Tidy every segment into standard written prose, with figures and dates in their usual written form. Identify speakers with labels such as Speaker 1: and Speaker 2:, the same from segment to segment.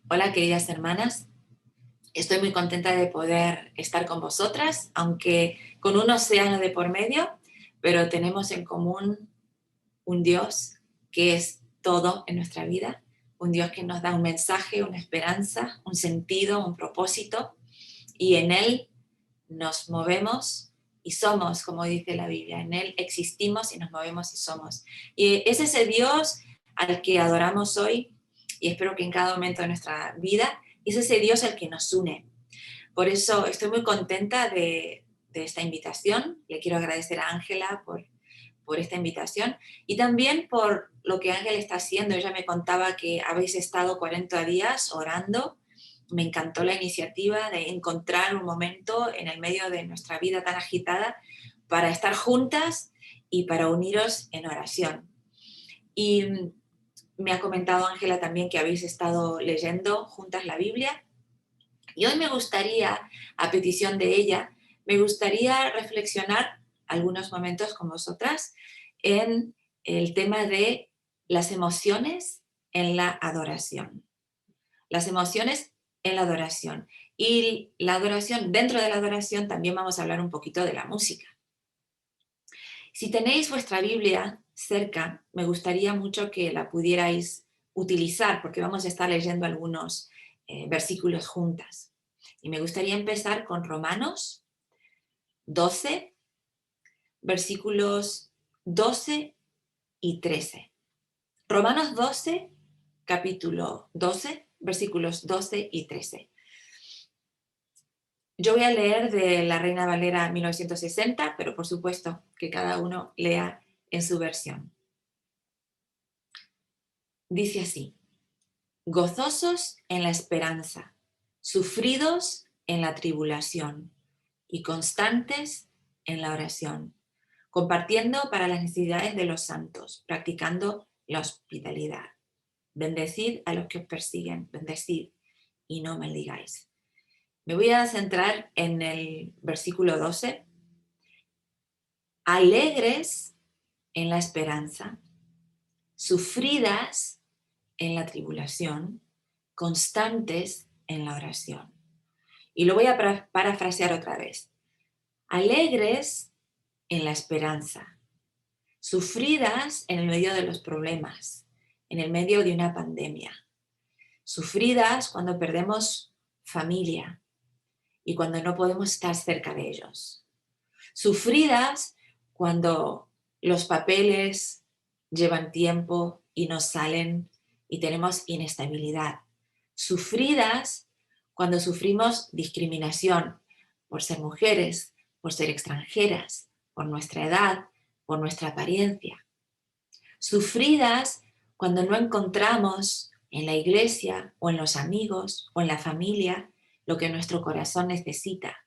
Speaker 1: Hola, queridas hermanas. Estoy muy contenta de poder estar con vosotras, aunque con un océano de por medio, pero tenemos en común un Dios que es todo en nuestra vida, un Dios que nos da un mensaje, una esperanza, un sentido, un propósito, y en Él nos movemos y somos, como dice la Biblia. En Él existimos y nos movemos y somos. Y es ese Dios al que adoramos hoy, y espero que en cada momento de nuestra vida, es ese Dios el que nos une. Por eso estoy muy contenta de esta invitación. Le quiero agradecer a Ángela por esta invitación y también por lo que Ángela está haciendo. Ella me contaba que habéis estado 40 días orando. Me encantó la iniciativa de encontrar un momento en el medio de nuestra vida tan agitada para estar juntas y para uniros en oración. Y me ha comentado Ángela también que habéis estado leyendo juntas la Biblia. Y hoy me gustaría, a petición de ella, me gustaría reflexionar algunos momentos con vosotras en el tema de las emociones en la adoración. Las emociones en la adoración. Y la adoración, dentro de la adoración también vamos a hablar un poquito de la música. Si tenéis vuestra Biblia cerca, me gustaría mucho que la pudierais utilizar, porque vamos a estar leyendo algunos versículos juntas. Y me gustaría empezar con Romanos 12, versículos 12 y 13. Romanos 12, capítulo 12, versículos 12 y 13. Yo voy a leer de la Reina Valera 1960, pero por supuesto que cada uno lea en su versión. Dice así: gozosos en la esperanza, sufridos en la tribulación y constantes en la oración, compartiendo para las necesidades de los santos, practicando la hospitalidad. Bendecid a los que os persiguen, bendecid y no maldigáis. Me voy a centrar en el versículo 12. Alegres en la esperanza, sufridas en la tribulación, constantes en la oración. Y lo voy a parafrasear otra vez. Alegres en la esperanza, sufridas en el medio de los problemas, en el medio de una pandemia, sufridas cuando perdemos familia y cuando no podemos estar cerca de ellos, sufridas cuando los papeles llevan tiempo y no salen y tenemos inestabilidad, sufridas cuando sufrimos discriminación por ser mujeres, por ser extranjeras, por nuestra edad, por nuestra apariencia, sufridas cuando no encontramos en la iglesia o en los amigos o en la familia lo que nuestro corazón necesita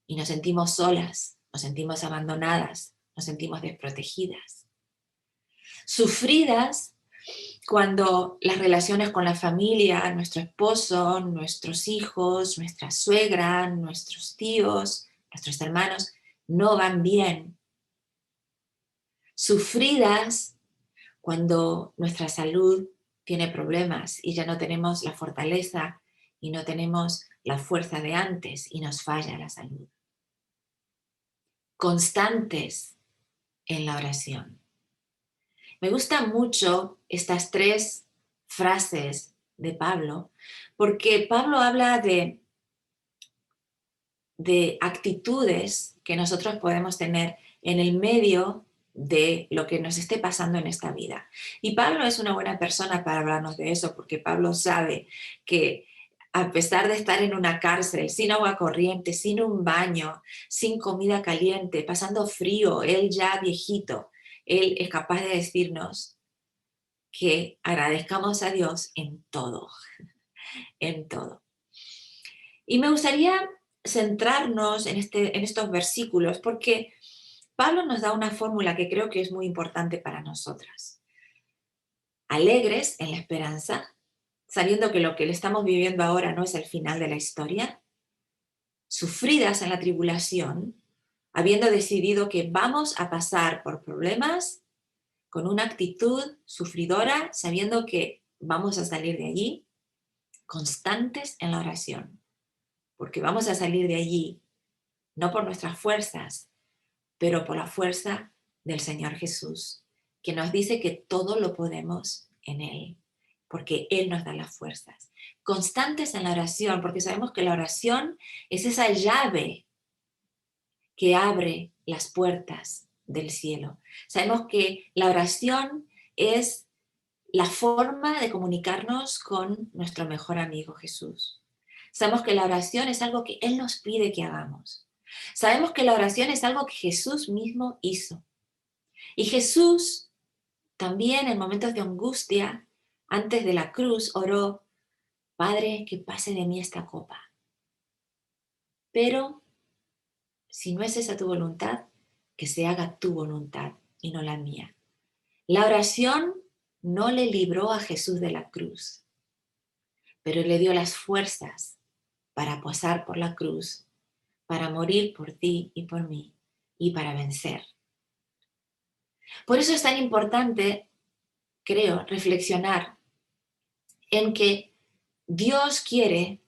Speaker 1: y nos sentimos solas, nos sentimos abandonadas, nos sentimos desprotegidas. Sufridas cuando las relaciones con la familia, nuestro esposo, nuestros hijos, nuestra suegra, nuestros tíos, nuestros hermanos, no van bien. Sufridas cuando nuestra salud tiene problemas y ya no tenemos la fortaleza y no tenemos la fuerza de antes y nos falla la salud. Constantes en la oración. Me gustan mucho estas tres frases de Pablo, porque Pablo habla de actitudes que nosotros podemos tener en el medio de lo que nos esté pasando en esta vida. Y Pablo es una buena persona para hablarnos de eso, porque Pablo sabe que a pesar de estar en una cárcel, sin agua corriente, sin un baño, sin comida caliente, pasando frío, él ya viejito, él es capaz de decirnos que agradezcamos a Dios en todo, en todo. Y me gustaría centrarnos en estos versículos porque Pablo nos da una fórmula que creo que es muy importante para nosotras. Alegres en la esperanza, sabiendo que lo que le estamos viviendo ahora no es el final de la historia. Sufridas en la tribulación, habiendo decidido que vamos a pasar por problemas con una actitud sufridora, sabiendo que vamos a salir de allí. constantes en la oración, porque vamos a salir de allí, no por nuestras fuerzas, pero por la fuerza del Señor Jesús, que nos dice que todo lo podemos en Él, porque Él nos da las fuerzas. Constantes en la oración, porque sabemos que la oración es esa llave que abre las puertas del cielo. Sabemos que la oración es la forma de comunicarnos con nuestro mejor amigo Jesús. Sabemos que la oración es algo que Él nos pide que hagamos. Sabemos que la oración es algo que Jesús mismo hizo. Y Jesús también en momentos de angustia, antes de la cruz, oró, Padre, que pase de mí esta copa. Pero si no es esa tu voluntad, que se haga tu voluntad y no la mía. La oración no le libró a Jesús de la cruz, pero le dio las fuerzas para pasar por la cruz, para morir por ti y por mí, y para vencer. Por eso es tan importante, creo, reflexionar en que Dios quiere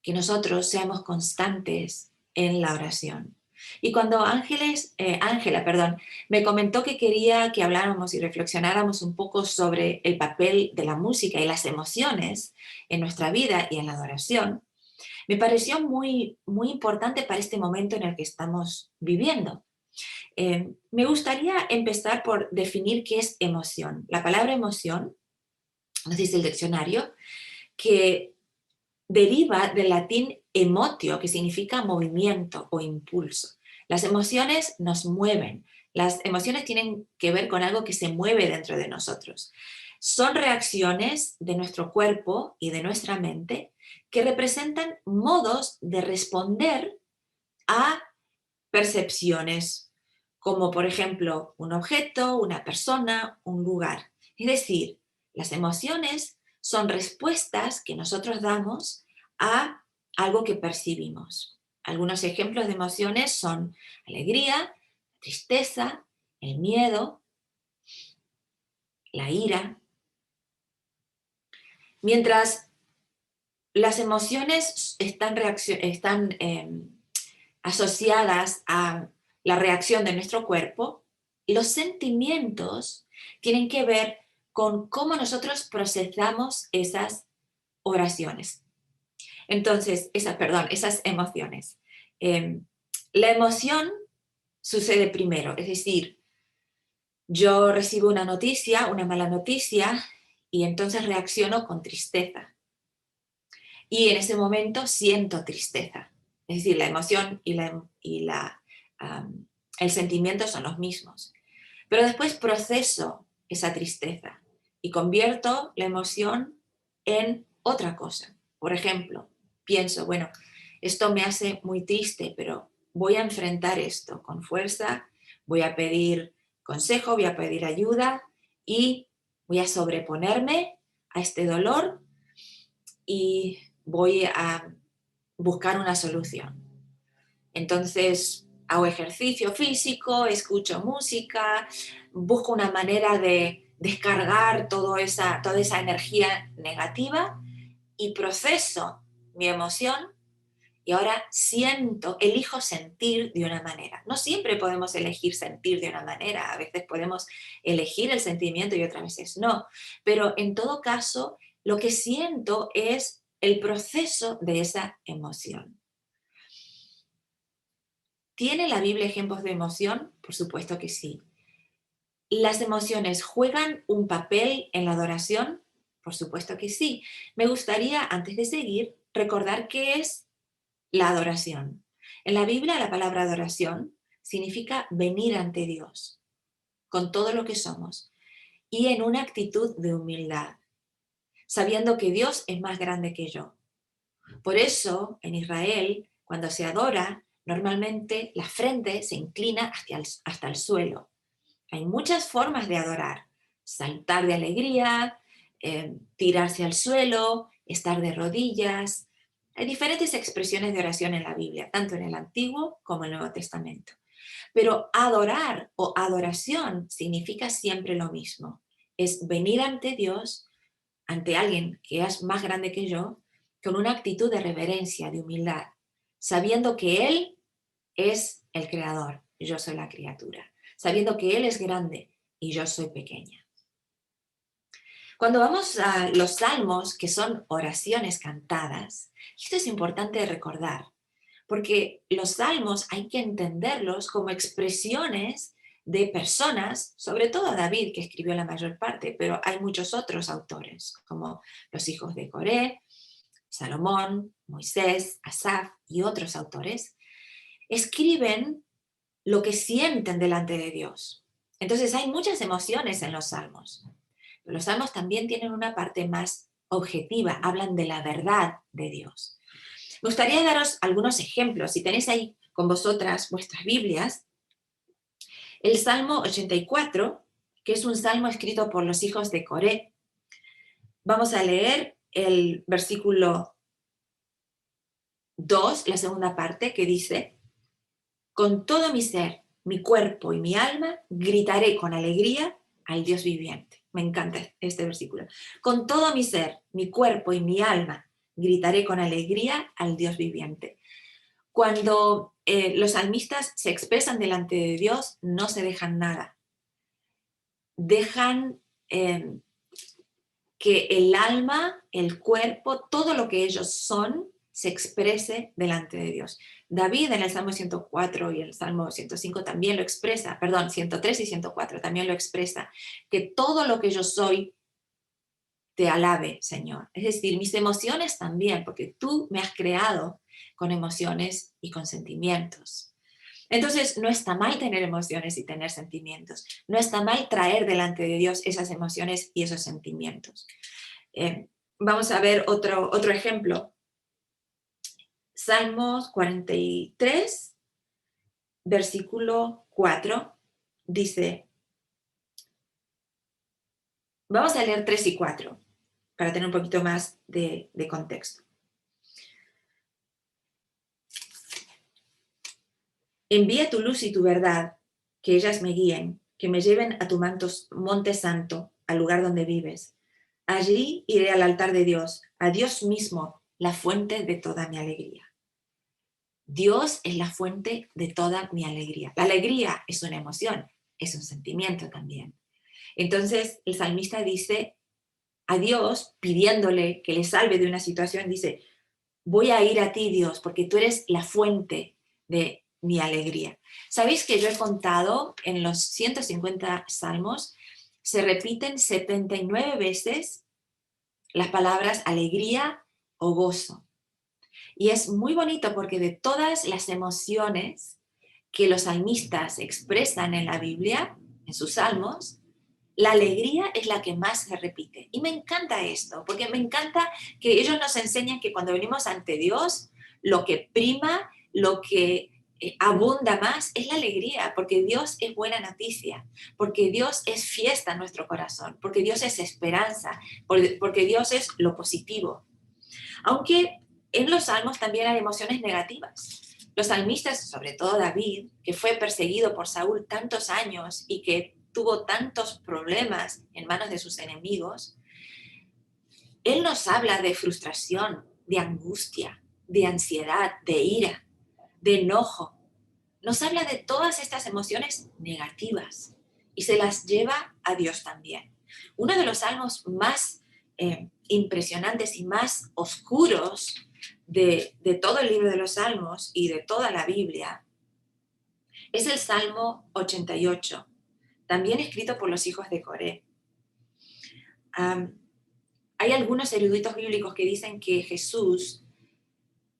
Speaker 1: que nosotros seamos constantes en la oración. Y cuando Ángela, me comentó que quería que habláramos y reflexionáramos un poco sobre el papel de la música y las emociones en nuestra vida y en la adoración, me pareció muy, muy importante para este momento en el que estamos viviendo. Me gustaría empezar por definir qué es emoción. La palabra emoción, nos dice el diccionario, que deriva del latín emotio, que significa movimiento o impulso. Las emociones nos mueven. Las emociones tienen que ver con algo que se mueve dentro de nosotros. Son reacciones de nuestro cuerpo y de nuestra mente que representan modos de responder a percepciones, como por ejemplo un objeto, una persona, un lugar. Es decir, las emociones son respuestas que nosotros damos a algo que percibimos. Algunos ejemplos de emociones son alegría, tristeza, el miedo, la ira. Mientras las emociones están asociadas a la reacción de nuestro cuerpo, los sentimientos tienen que ver con cómo nosotros procesamos esas oraciones. Entonces, esas emociones. La emoción sucede primero, es decir, yo recibo una noticia, una mala noticia, y entonces reacciono con tristeza. Y en ese momento siento tristeza. Es decir, la emoción el sentimiento son los mismos. Pero después proceso esa tristeza y convierto la emoción en otra cosa. Por ejemplo, pienso, bueno, esto me hace muy triste, pero voy a enfrentar esto con fuerza, voy a pedir consejo, voy a pedir ayuda y voy a sobreponerme a este dolor y voy a buscar una solución. Entonces, hago ejercicio físico, escucho música, busco una manera de descargar toda esa energía negativa y proceso mi emoción y ahora elijo sentir de una manera. No siempre podemos elegir sentir de una manera, a veces podemos elegir el sentimiento y otras veces no, pero en todo caso, lo que siento es el proceso de esa emoción. ¿Tiene la Biblia ejemplos de emoción? Por supuesto que sí. ¿Las emociones juegan un papel en la adoración? Por supuesto que sí. Me gustaría, antes de seguir, recordar qué es la adoración. En la Biblia, la palabra adoración significa venir ante Dios con todo lo que somos y en una actitud de humildad, sabiendo que Dios es más grande que yo. Por eso, en Israel, cuando se adora, normalmente la frente se inclina hasta el suelo. Hay muchas formas de adorar. Saltar de alegría, tirarse al suelo, estar de rodillas. Hay diferentes expresiones de oración en la Biblia, tanto en el Antiguo como en el Nuevo Testamento. Pero adorar o adoración significa siempre lo mismo. Es venir ante Dios, ante alguien que es más grande que yo, con una actitud de reverencia, de humildad, sabiendo que Él es el creador y yo soy la criatura, sabiendo que Él es grande y yo soy pequeña. Cuando vamos a los salmos, que son oraciones cantadas, esto es importante recordar, porque los salmos hay que entenderlos como expresiones de personas, sobre todo David, que escribió la mayor parte, pero hay muchos otros autores, como los hijos de Coré, Salomón, Moisés, Asaf y otros autores, escriben lo que sienten delante de Dios. Entonces hay muchas emociones en los salmos. Los salmos también tienen una parte más objetiva, hablan de la verdad de Dios. Me gustaría daros algunos ejemplos. Si tenéis ahí con vosotras vuestras Biblias, el Salmo 84, que es un salmo escrito por los hijos de Coré. Vamos a leer el versículo 2, la segunda parte, que dice: con todo mi ser, mi cuerpo y mi alma, gritaré con alegría al Dios viviente. Me encanta este versículo. Con todo mi ser, mi cuerpo y mi alma, gritaré con alegría al Dios viviente. Cuando los salmistas se expresan delante de Dios, no se dejan nada. Dejan que el alma, el cuerpo, todo lo que ellos son, se exprese delante de Dios. David en el Salmo 104 y el Salmo 105 también lo expresa, perdón, 103 y 104 también lo expresa, que todo lo que yo soy te alabe, Señor. Es decir, mis emociones también, porque tú me has creado con emociones y con sentimientos. Entonces, no está mal tener emociones y tener sentimientos. No está mal traer delante de Dios esas emociones y esos sentimientos. Vamos a ver otro ejemplo. Salmos 43, versículo 4, dice, vamos a leer 3 y 4 para tener un poquito más de contexto. Envía tu luz y tu verdad, que ellas me guíen, que me lleven a tu monte santo, al lugar donde vives. Allí iré al altar de Dios, a Dios mismo, la fuente de toda mi alegría. Dios es la fuente de toda mi alegría. La alegría es una emoción, es un sentimiento también. Entonces el salmista dice a Dios, pidiéndole que le salve de una situación, dice, voy a ir a ti, Dios, porque tú eres la fuente de mi alegría. ¿Sabéis que yo he contado en los 150 salmos, se repiten 79 veces las palabras alegría o gozo? Y es muy bonito porque de todas las emociones que los salmistas expresan en la Biblia, en sus salmos, la alegría es la que más se repite. Y me encanta esto, porque me encanta que ellos nos enseñan que cuando venimos ante Dios, lo que prima, lo que abunda más es la alegría, porque Dios es buena noticia, porque Dios es fiesta en nuestro corazón, porque Dios es esperanza, porque Dios es lo positivo. Aunque en los salmos también hay emociones negativas. Los salmistas, sobre todo David, que fue perseguido por Saúl tantos años y que tuvo tantos problemas en manos de sus enemigos, él nos habla de frustración, de angustia, de ansiedad, de ira, de enojo. Nos habla de todas estas emociones negativas y se las lleva a Dios también. Uno de los salmos más impresionantes y más oscuros de todo el libro de los salmos y de toda la Biblia es el Salmo 88, también escrito por los hijos de Coré. Hay algunos eruditos bíblicos que dicen que Jesús,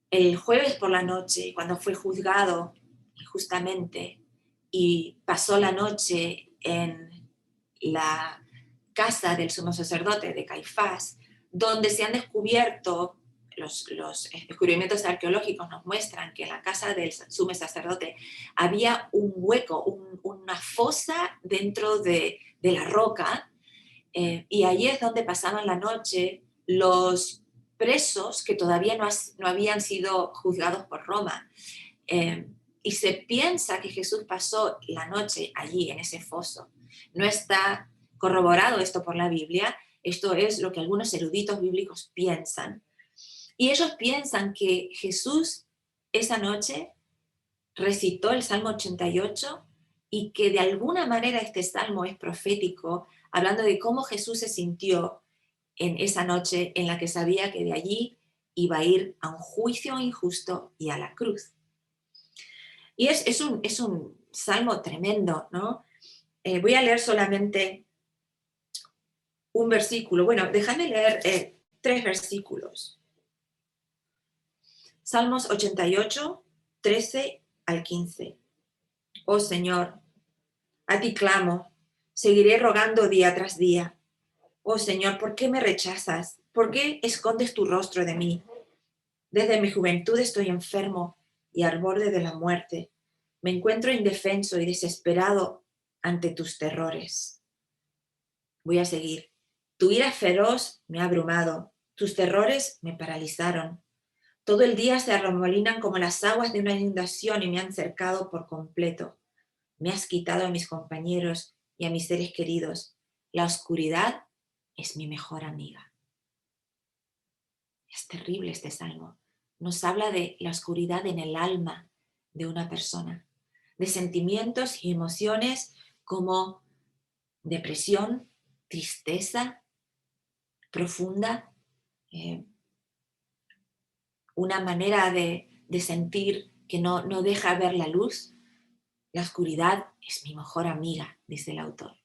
Speaker 1: el jueves por la noche, cuando fue juzgado injustamente y pasó la noche en la casa del sumo sacerdote de Caifás, donde se han descubierto, los descubrimientos arqueológicos nos muestran que en la casa del sumo sacerdote había un hueco, una fosa dentro de la roca, y ahí es donde pasaban la noche los presos que todavía no habían sido juzgados por Roma. Y se piensa que Jesús pasó la noche allí, en ese foso. No está corroborado esto por la Biblia, esto es lo que algunos eruditos bíblicos piensan. Y ellos piensan que Jesús esa noche recitó el Salmo 88 y que de alguna manera este salmo es profético, hablando de cómo Jesús se sintió en esa noche en la que sabía que de allí iba a ir a un juicio injusto y a la cruz. Y es un salmo tremendo, ¿no? Voy a leer solamente un versículo. Bueno, déjame leer 3 versículos. Salmos 88, 13 al 15. Oh Señor, a ti clamo, seguiré rogando día tras día. Oh Señor, ¿por qué me rechazas? ¿Por qué escondes tu rostro de mí? Desde mi juventud estoy enfermo y al borde de la muerte. Me encuentro indefenso y desesperado ante tus terrores. Voy a seguir. Tu ira feroz me ha abrumado, tus terrores me paralizaron. Todo el día se arremolinan como las aguas de una inundación y me han cercado por completo. Me has quitado a mis compañeros y a mis seres queridos. La oscuridad es mi mejor amiga. Es terrible este salmo. Nos habla de la oscuridad en el alma de una persona, de sentimientos y emociones como depresión, tristeza profunda, una manera de sentir que no deja ver la luz. La oscuridad es mi mejor amiga, dice el autor.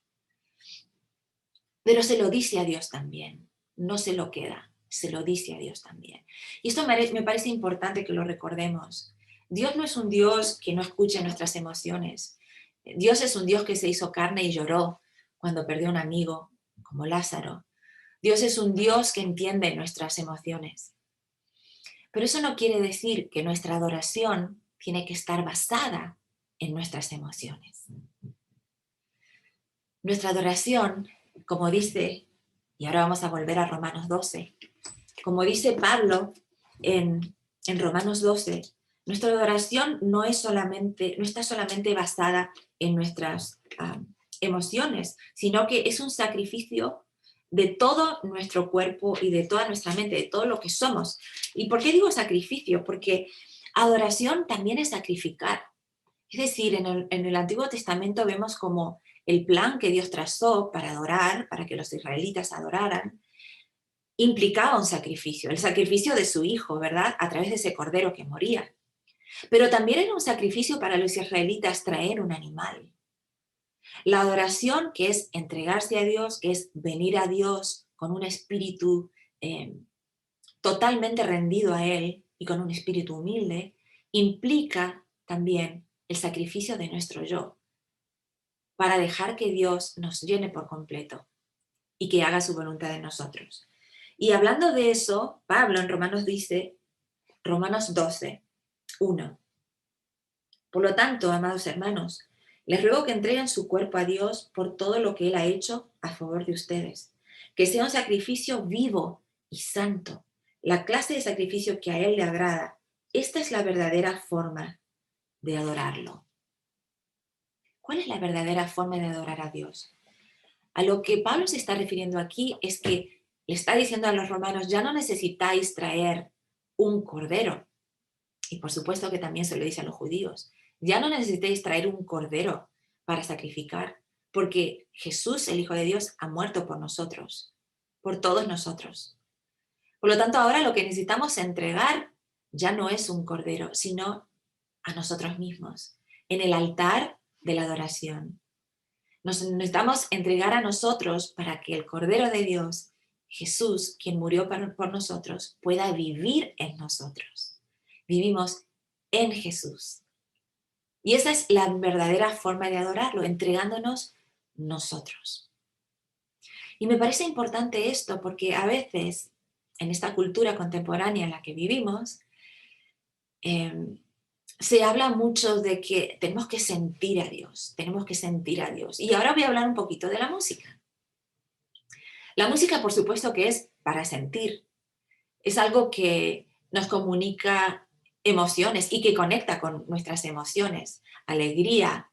Speaker 1: Pero se lo dice a Dios también, no se lo queda, se lo dice a Dios también. Y esto me parece importante que lo recordemos. Dios no es un Dios que no escuche nuestras emociones. Dios es un Dios que se hizo carne y lloró cuando perdió a un amigo, como Lázaro. Dios es un Dios que entiende nuestras emociones. Pero eso no quiere decir que nuestra adoración tiene que estar basada en nuestras emociones. Nuestra adoración, como dice, y ahora vamos a volver a Romanos 12, como dice Pablo en Romanos 12, nuestra adoración no está solamente basada en nuestras emociones, sino que es un sacrificio de todo nuestro cuerpo y de toda nuestra mente, de todo lo que somos. ¿Y por qué digo sacrificio? Porque adoración también es sacrificar. Es decir, en el Antiguo Testamento vemos como el plan que Dios trazó para adorar, para que los israelitas adoraran, implicaba un sacrificio, el sacrificio de su hijo, ¿verdad? A través de ese cordero que moría. Pero también era un sacrificio para los israelitas traer un animal. La adoración, que es entregarse a Dios, que es venir a Dios con un espíritu totalmente rendido a Él y con un espíritu humilde, implica también el sacrificio de nuestro yo, para dejar que Dios nos llene por completo y que haga su voluntad en nosotros. Y hablando de eso, Pablo en Romanos dice, Romanos 12, 1. Por lo tanto, amados hermanos, les ruego que entreguen su cuerpo a Dios por todo lo que Él ha hecho a favor de ustedes, que sea un sacrificio vivo y santo, la clase de sacrificio que a Él le agrada. Esta es la verdadera forma de adorarlo. ¿Cuál es la verdadera forma de adorar a Dios? A lo que Pablo se está refiriendo aquí es que le está diciendo a los romanos, ya no necesitáis traer un cordero. Y por supuesto que también se lo dice a los judíos. Ya no necesitáis traer un cordero para sacrificar, porque Jesús, el Hijo de Dios, ha muerto por nosotros, por todos nosotros. Por lo tanto, ahora lo que necesitamos entregar ya no es un cordero, sino a nosotros mismos, en el altar de la adoración. Nos necesitamos entregar a nosotros para que el Cordero de Dios, Jesús, quien murió por nosotros, pueda vivir en nosotros. Vivimos en Jesús. Y esa es la verdadera forma de adorarlo, entregándonos nosotros. Y me parece importante esto porque a veces, en esta cultura contemporánea en la que vivimos, se habla mucho de que tenemos que sentir a Dios, tenemos que sentir a Dios. Y ahora voy a hablar un poquito de la música. La música, por supuesto, que es para sentir. Es algo que nos comunica emociones y que conecta con nuestras emociones. Alegría,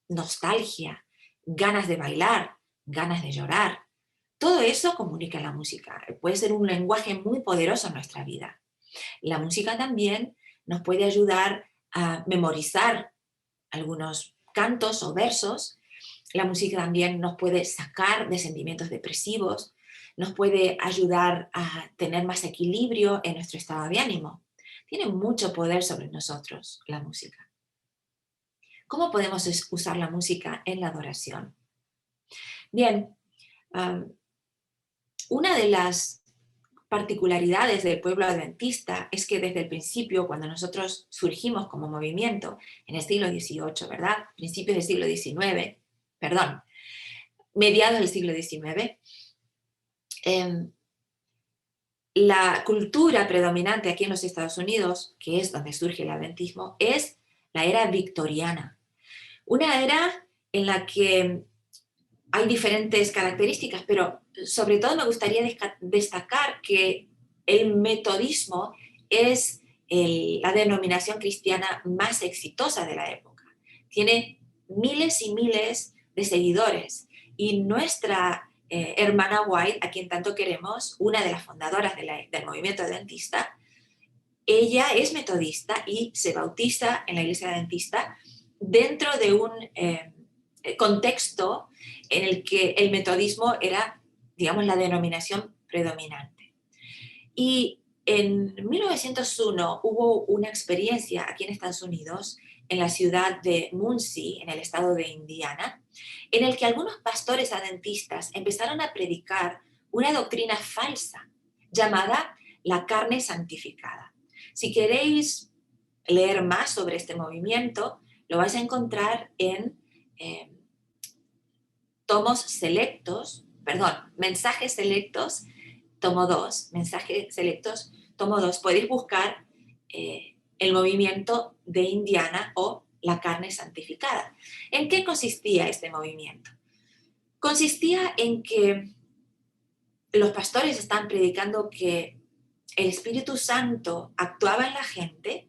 Speaker 1: nostalgia, ganas de bailar, ganas de llorar. Todo eso comunica la música. Puede ser un lenguaje muy poderoso en nuestra vida. La música también nos puede ayudar a memorizar algunos cantos o versos. La música también nos puede sacar de sentimientos depresivos, nos puede ayudar a tener más equilibrio en nuestro estado de ánimo. Tiene mucho poder sobre nosotros la música. ¿Cómo podemos usar la música en la adoración? Bien, una de las particularidades del pueblo adventista es que desde el principio, cuando nosotros surgimos como movimiento en el siglo XVIII, ¿verdad? Principios del siglo XIX, perdón, mediados del siglo XIX, la cultura predominante aquí en los Estados Unidos, que es donde surge el adventismo, es la era victoriana. Una era en la que hay diferentes características, pero sobre todo me gustaría destacar que el metodismo es la denominación cristiana más exitosa de la época. Tiene miles y miles de seguidores y nuestra hermana White, a quien tanto queremos, una de las fundadoras del movimiento adventista, ella es metodista y se bautiza en la iglesia adventista dentro de un contexto en el que el metodismo era, digamos, la denominación predominante. Y en 1901 hubo una experiencia aquí en Estados Unidos, en la ciudad de Muncie, en el estado de Indiana, en el que algunos pastores adventistas empezaron a predicar una doctrina falsa llamada la carne santificada. Si queréis leer más sobre este movimiento, lo vais a encontrar en mensajes selectos, tomo 2, mensajes selectos, tomo 2. Podéis buscar el movimiento de Indiana o la carne santificada. ¿En qué consistía este movimiento? Consistía en que los pastores estaban predicando que el Espíritu Santo actuaba en la gente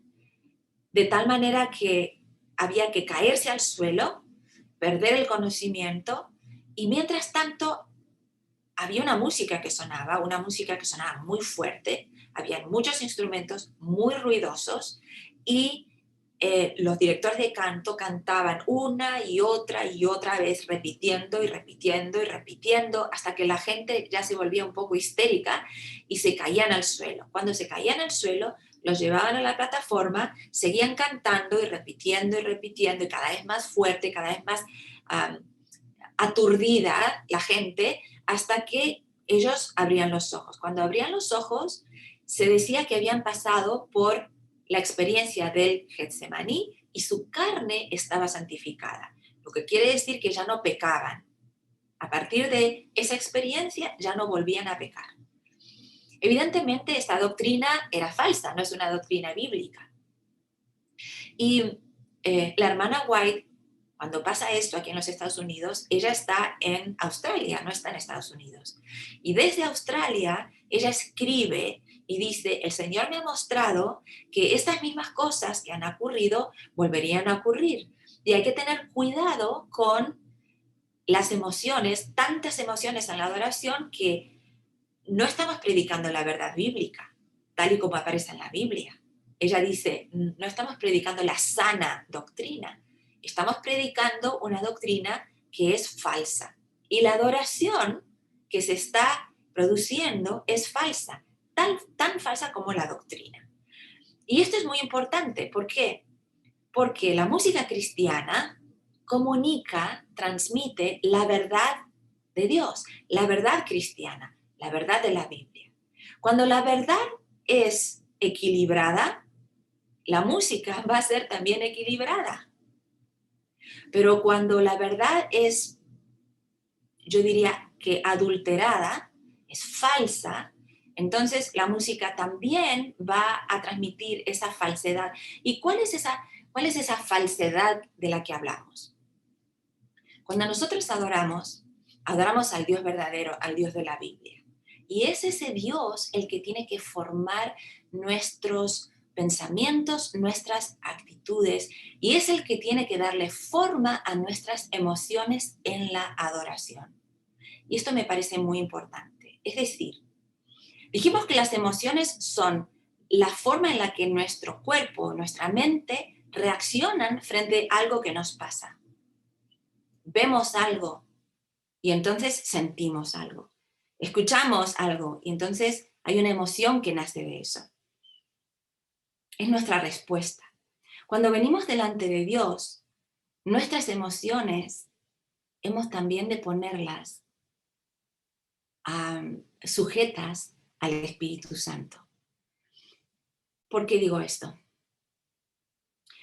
Speaker 1: de tal manera que había que caerse al suelo, perder el conocimiento, y mientras tanto había una música que sonaba muy fuerte, había muchos instrumentos muy ruidosos y los directores de canto cantaban una y otra vez, repitiendo y repitiendo y repitiendo, hasta que la gente ya se volvía un poco histérica y se caían al suelo. Cuando se caían al suelo, los llevaban a la plataforma, seguían cantando y repitiendo y cada vez más fuerte, cada vez más aturdida la gente, hasta que ellos abrían los ojos. Cuando abrían los ojos, se decía que habían pasado por la experiencia del Getsemaní y su carne estaba santificada, lo que quiere decir que ya no pecaban. A partir de esa experiencia ya no volvían a pecar. Evidentemente esta doctrina era falsa, no es una doctrina bíblica. Y la hermana White, cuando pasa esto aquí en los Estados Unidos, ella está en Australia, no está en Estados Unidos. Y desde Australia ella escribe y dice, el Señor me ha mostrado que estas mismas cosas que han ocurrido volverían a ocurrir. Y hay que tener cuidado con las emociones, tantas emociones en la adoración, que no estamos predicando la verdad bíblica, tal y como aparece en la Biblia. Ella dice, no estamos predicando la sana doctrina, estamos predicando una doctrina que es falsa. Y la adoración que se está produciendo es falsa, tan falsa como la doctrina. Y esto es muy importante. ¿Por qué? Porque la música cristiana comunica, transmite la verdad de Dios, la verdad cristiana, la verdad de la Biblia. Cuando la verdad es equilibrada, la música va a ser también equilibrada. Pero cuando la verdad es, yo diría que adulterada, es falsa, entonces la música también va a transmitir esa falsedad. ¿Y cuál es esa falsedad de la que hablamos? Cuando nosotros adoramos al Dios verdadero, al Dios de la Biblia. Y es ese Dios el que tiene que formar nuestros pensamientos, nuestras actitudes, y es el que tiene que darle forma a nuestras emociones en la adoración. Y esto me parece muy importante. Es decir, dijimos que las emociones son la forma en la que nuestro cuerpo, nuestra mente reaccionan frente a algo que nos pasa. Vemos algo y entonces sentimos algo. Escuchamos algo y entonces hay una emoción que nace de eso. Es nuestra respuesta. Cuando venimos delante de Dios, nuestras emociones hemos también de ponerlas sujetas al Espíritu Santo. ¿Por qué digo esto?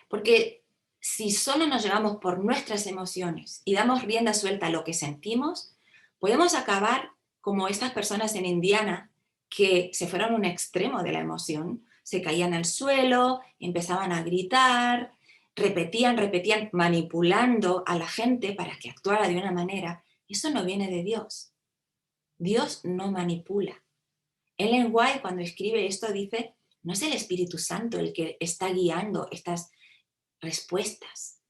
Speaker 1: Porque si solo nos llevamos por nuestras emociones y damos rienda suelta a lo que sentimos, podemos acabar como estas personas en Indiana que se fueron a un extremo de la emoción, se caían al suelo, empezaban a gritar, repetían, manipulando a la gente para que actuara de una manera. Eso no viene de Dios. Dios no manipula. Ellen White, cuando escribe esto, dice, no es el Espíritu Santo el que está guiando estas respuestas.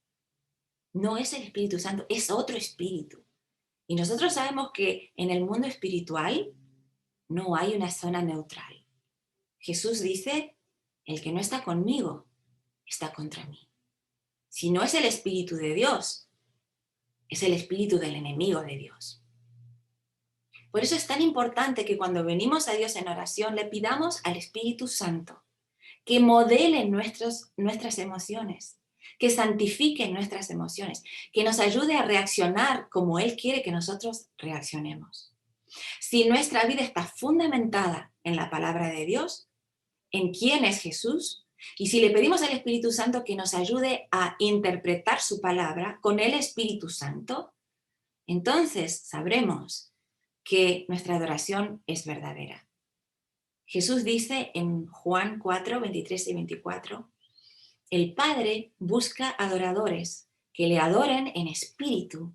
Speaker 1: No es el Espíritu Santo, es otro espíritu. Y nosotros sabemos que en el mundo espiritual no hay una zona neutral. Jesús dice, el que no está conmigo está contra mí. Si no es el Espíritu de Dios, es el espíritu del enemigo de Dios. Por eso es tan importante que cuando venimos a Dios en oración le pidamos al Espíritu Santo que modele nuestras emociones, que santifique nuestras emociones, que nos ayude a reaccionar como Él quiere que nosotros reaccionemos. Si nuestra vida está fundamentada en la palabra de Dios, en quién es Jesús, y si le pedimos al Espíritu Santo que nos ayude a interpretar su palabra con el Espíritu Santo, entonces sabremos que nuestra adoración es verdadera. Jesús dice en Juan 4, 23 y 24, el Padre busca adoradores que le adoren en espíritu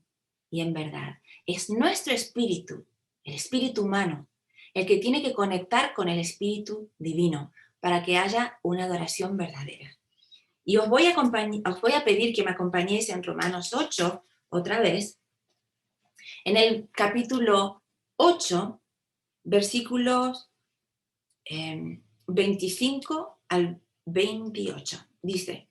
Speaker 1: y en verdad. Es nuestro espíritu, el espíritu humano, el que tiene que conectar con el espíritu divino para que haya una adoración verdadera. Y os voy a pedir que me acompañéis en Romanos 8, otra vez, en el capítulo 8, versículos 25 al 28. Dice,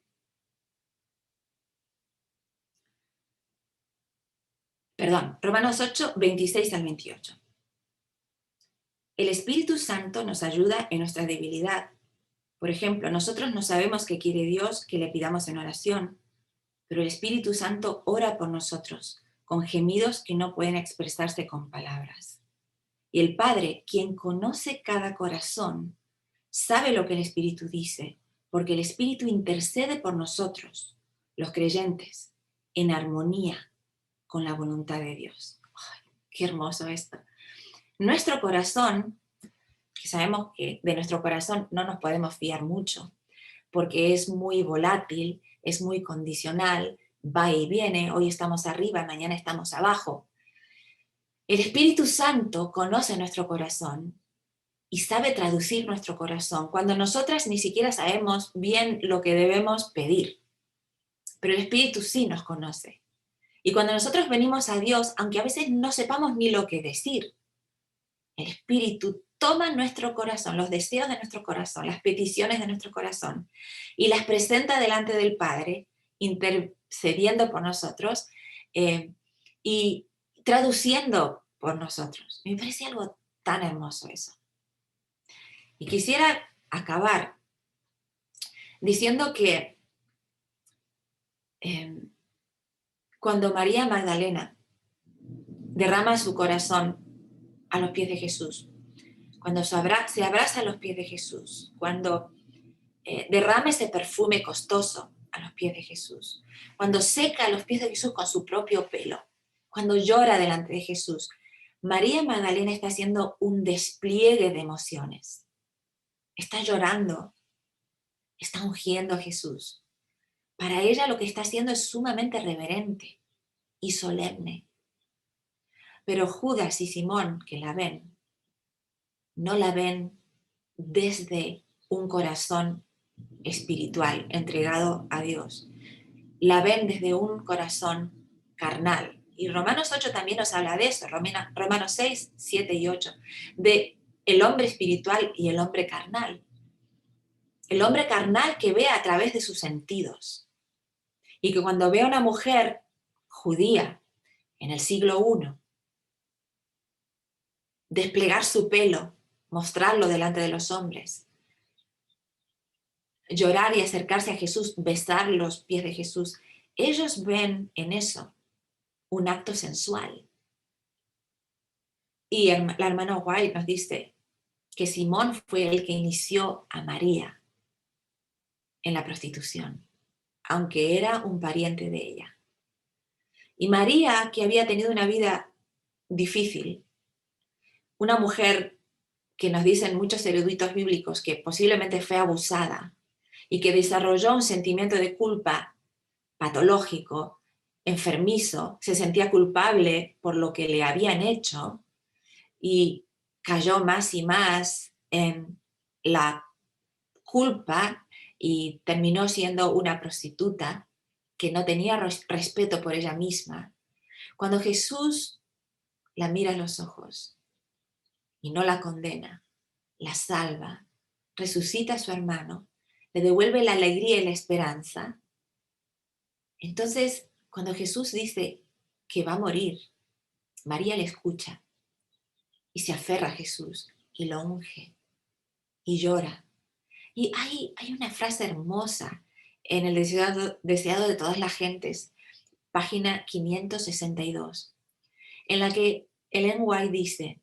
Speaker 1: Romanos 8, 26 al 28. El Espíritu Santo nos ayuda en nuestra debilidad. Por ejemplo, nosotros no sabemos qué quiere Dios que le pidamos en oración, pero el Espíritu Santo ora por nosotros con gemidos que no pueden expresarse con palabras. Y el Padre, quien conoce cada corazón, sabe lo que el Espíritu dice, porque el Espíritu intercede por nosotros, los creyentes, en armonía con la voluntad de Dios. ¡Ay, qué hermoso esto! Nuestro corazón, que sabemos que de nuestro corazón no nos podemos fiar mucho, porque es muy volátil, es muy condicional, va y viene, hoy estamos arriba, mañana estamos abajo. El Espíritu Santo conoce nuestro corazón y sabe traducir nuestro corazón cuando nosotras ni siquiera sabemos bien lo que debemos pedir. Pero el Espíritu sí nos conoce. Y cuando nosotros venimos a Dios, aunque a veces no sepamos ni lo que decir, el Espíritu toma nuestro corazón, los deseos de nuestro corazón, las peticiones de nuestro corazón, y las presenta delante del Padre, intercediendo por nosotros y traduciendo por nosotros. Me parece algo tan hermoso eso. Y quisiera acabar diciendo que cuando María Magdalena derrama su corazón a los pies de Jesús, cuando se abraza a los pies de Jesús, cuando derrama ese perfume costoso a los pies de Jesús, cuando seca a los pies de Jesús con su propio pelo, cuando llora delante de Jesús, María Magdalena está haciendo un despliegue de emociones. Está llorando, está ungiendo a Jesús. Para ella lo que está haciendo es sumamente reverente y solemne. Pero Judas y Simón, que la ven, no la ven desde un corazón espiritual entregado a Dios. La ven desde un corazón carnal Y Romanos 8 también nos habla de eso, Romanos 6, 7 y 8, de el hombre espiritual y el hombre carnal. El hombre carnal que ve a través de sus sentidos. Y que cuando ve a una mujer judía en el siglo I desplegar su pelo, mostrarlo delante de los hombres, llorar y acercarse a Jesús, besar los pies de Jesús, ellos ven en eso un acto sensual. Y la hermana White nos dice que Simón fue el que inició a María en la prostitución, aunque era un pariente de ella. Y María, que había tenido una vida difícil, una mujer que nos dicen muchos eruditos bíblicos que posiblemente fue abusada y que desarrolló un sentimiento de culpa patológico, enfermizo, se sentía culpable por lo que le habían hecho y cayó más y más en la culpa y terminó siendo una prostituta que no tenía respeto por ella misma. Cuando Jesús la mira a los ojos y no la condena, la salva, resucita a su hermano, le devuelve la alegría y la esperanza, entonces cuando Jesús dice que va a morir, María le escucha y se aferra a Jesús y lo unge y llora. Y hay una frase hermosa en el deseado de todas las gentes, página 562, en la que Ellen White dice: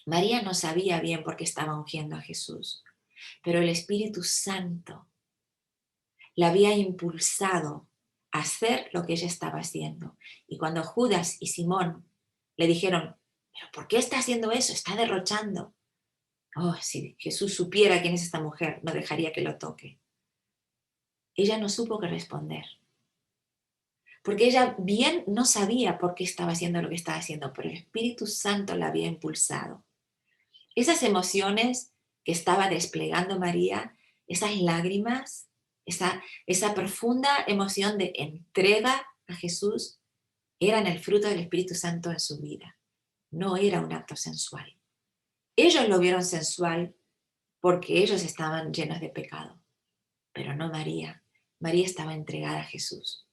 Speaker 1: María no sabía bien por qué estaba ungiendo a Jesús, pero el Espíritu Santo la había impulsado a hacer lo que ella estaba haciendo. Y cuando Judas y Simón le dijeron: ¿pero por qué está haciendo eso? Está derrochando. Oh, si Jesús supiera quién es esta mujer, no dejaría que lo toque. Ella no supo qué responder, porque ella bien no sabía por qué estaba haciendo lo que estaba haciendo, pero el Espíritu Santo la había impulsado. Esas emociones que estaba desplegando María, esas lágrimas, esa profunda emoción de entrega a Jesús, eran el fruto del Espíritu Santo en su vida. No era un acto sensual. Ellos lo vieron sensual porque ellos estaban llenos de pecado, pero no María. María estaba entregada a Jesús.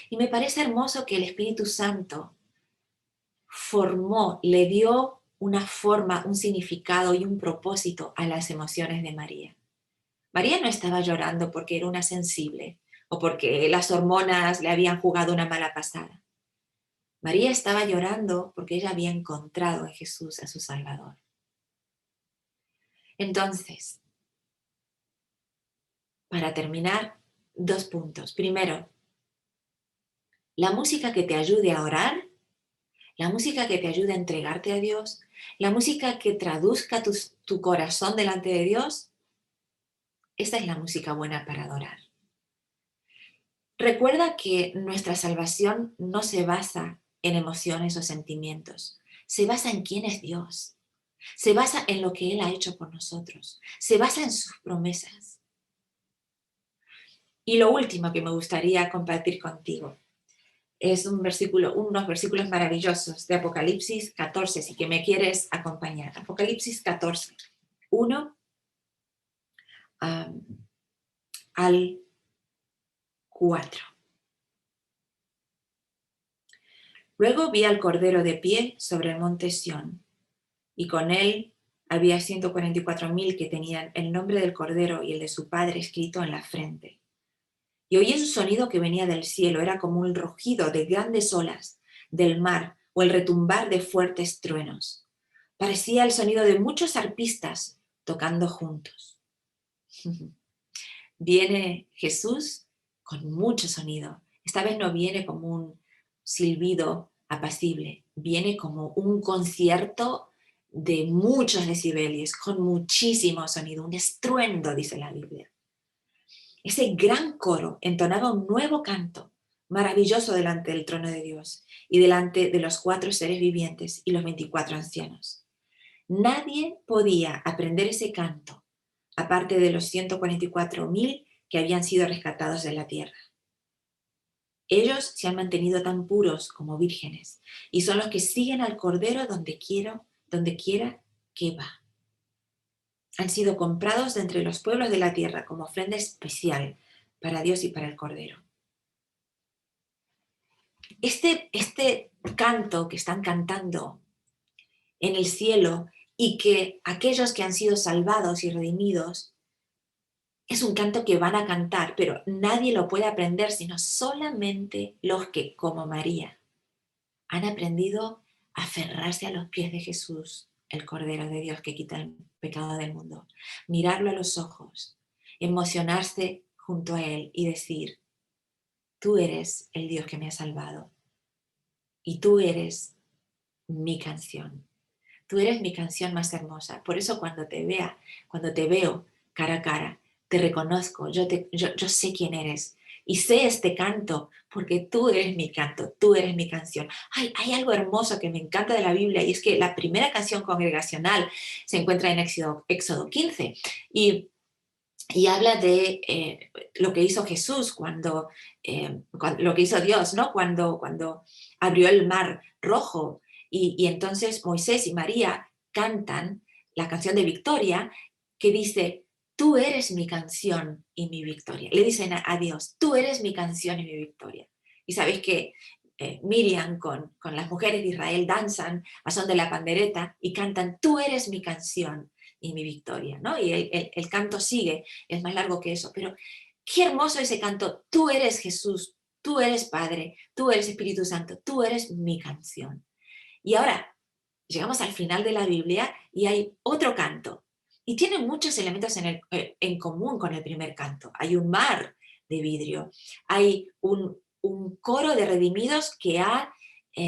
Speaker 1: Y me parece hermoso que el Espíritu Santo formó, le dio una forma, un significado y un propósito a las emociones de María. María no estaba llorando porque era una sensible o porque las hormonas le habían jugado una mala pasada. María estaba llorando porque ella había encontrado en Jesús a su Salvador. Entonces, para terminar, 2 puntos. Primero, la música que te ayude a orar, la música que te ayude a entregarte a Dios, la música que traduzca tu corazón delante de Dios, esa es la música buena para adorar. Recuerda que nuestra salvación no se basa en emociones o sentimientos, se basa en quién es Dios, se basa en lo que Él ha hecho por nosotros, se basa en sus promesas. Y lo último que me gustaría compartir contigo es unos versículos maravillosos de Apocalipsis 14, si que me quieres acompañar. Apocalipsis 14, 1 al 4. Luego vi al Cordero de pie sobre el monte Sión, y con él había 144,000 que tenían el nombre del Cordero y el de su Padre escrito en la frente. Y oí un sonido que venía del cielo, era como un rugido de grandes olas del mar o el retumbar de fuertes truenos. Parecía el sonido de muchos arpistas tocando juntos. Viene Jesús con mucho sonido. Esta vez no viene como un silbido apacible, viene como un concierto de muchos decibelios, con muchísimo sonido, un estruendo, dice la Biblia. Ese gran coro entonaba un nuevo canto maravilloso delante del trono de Dios y delante de los 4 seres vivientes y los 24 ancianos. Nadie podía aprender ese canto, aparte de los 144,000 que habían sido rescatados de la tierra. Ellos se han mantenido tan puros como vírgenes y son los que siguen al Cordero donde quiera que va. Han sido comprados de entre los pueblos de la tierra como ofrenda especial para Dios y para el Cordero. Este canto que están cantando en el cielo y que aquellos que han sido salvados y redimidos, es un canto que van a cantar, pero nadie lo puede aprender sino solamente los que, como María, han aprendido a aferrarse a los pies de Jesús, el Cordero de Dios que quita el pecado del mundo, mirarlo a los ojos, emocionarse junto a Él y decir, tú eres el Dios que me ha salvado y tú eres mi canción. Tú eres mi canción más hermosa. Por eso cuando te veo cara a cara, te reconozco, yo sé quién eres. Y sé este canto porque tú eres mi canto, tú eres mi canción. Hay algo hermoso que me encanta de la Biblia y es que la primera canción congregacional se encuentra en Éxodo 15 y habla de lo que hizo Jesús lo que hizo Dios, ¿no? Cuando abrió el mar rojo y entonces Moisés y María cantan la canción de victoria que dice, tú eres mi canción y mi victoria. Le dicen a Dios, tú eres mi canción y mi victoria. Y sabéis que Miriam con las mujeres de Israel danzan a son de la pandereta y cantan, tú eres mi canción y mi victoria, ¿no? Y el canto sigue, es más largo que eso, pero qué hermoso ese canto, tú eres Jesús, tú eres Padre, tú eres Espíritu Santo, tú eres mi canción. Y ahora llegamos al final de la Biblia y hay otro canto, y tiene muchos elementos en común con el primer canto. Hay un mar de vidrio, hay un coro de redimidos que ha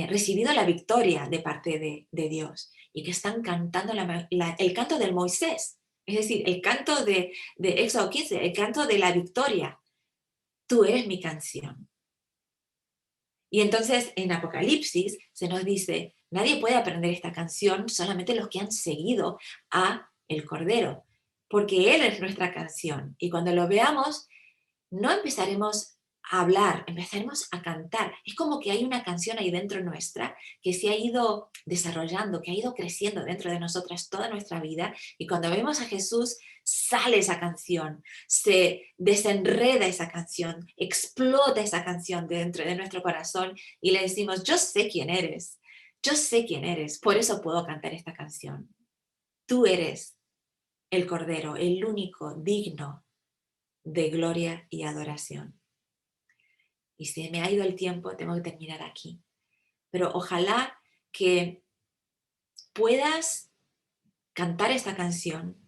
Speaker 1: recibido la victoria de parte de Dios y que están cantando el canto del Moisés, es decir, el canto de Éxodo 15, el canto de la victoria. Tú eres mi canción. Y entonces en Apocalipsis se nos dice, nadie puede aprender esta canción, solamente los que han seguido a el Cordero, porque Él es nuestra canción. Y cuando lo veamos, no empezaremos a hablar, empezaremos a cantar. Es como que hay una canción ahí dentro nuestra que se ha ido desarrollando, que ha ido creciendo dentro de nosotras toda nuestra vida. Y cuando vemos a Jesús, sale esa canción, se desenreda esa canción, explota esa canción dentro de nuestro corazón y le decimos, yo sé quién eres, por eso puedo cantar esta canción. Tú eres el Cordero, el único digno de gloria y adoración. Y se me ha ido el tiempo, tengo que terminar aquí. Pero ojalá que puedas cantar esta canción,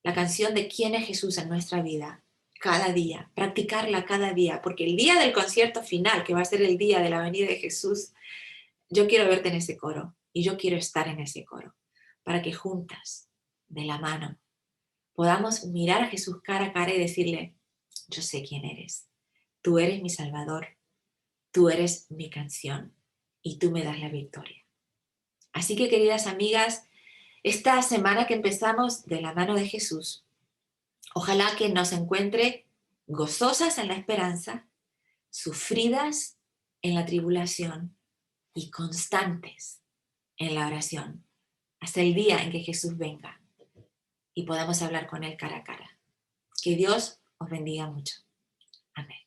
Speaker 1: la canción de quién es Jesús en nuestra vida, cada día, practicarla cada día, porque el día del concierto final, que va a ser el día de la venida de Jesús, yo quiero verte en ese coro y yo quiero estar en ese coro, para que juntas, de la mano, podamos mirar a Jesús cara a cara y decirle, yo sé quién eres, tú eres mi Salvador, tú eres mi canción y tú me das la victoria. Así que, queridas amigas, esta semana que empezamos de la mano de Jesús, ojalá que nos encuentre gozosas en la esperanza, sufridas en la tribulación y constantes en la oración, hasta el día en que Jesús venga y podamos hablar con Él cara a cara. Que Dios os bendiga mucho. Amén.